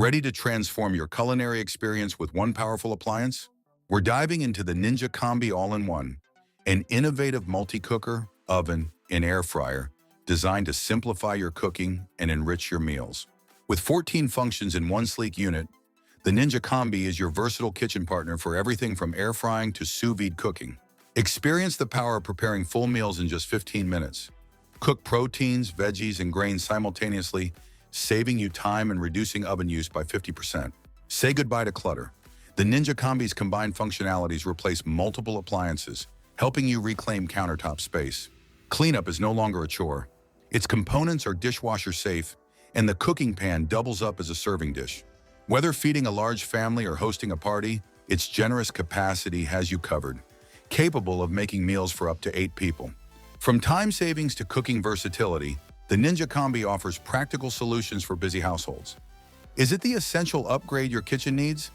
Ready to transform your culinary experience with one powerful appliance? We're diving into the Ninja Combi All-in-One, an innovative multi-cooker, oven, and air fryer designed to simplify your cooking and enrich your meals. With 14 functions in one sleek unit, the Ninja Combi is your versatile kitchen partner for everything from air frying to sous vide cooking. Experience the power of preparing full meals in just 15 minutes. Cook proteins, veggies, and grains simultaneously, saving you time and reducing oven use by 50%. Say goodbye to clutter. The Ninja Combi's combined functionalities replace multiple appliances, helping you reclaim countertop space. Cleanup is no longer a chore. Its components are dishwasher-safe, and the cooking pan doubles up as a serving dish. Whether feeding a large family or hosting a party, its generous capacity has you covered, capable of making meals for up to 8 people. From time savings to cooking versatility, the Ninja Combi offers practical solutions for busy households. Is it the essential upgrade your kitchen needs?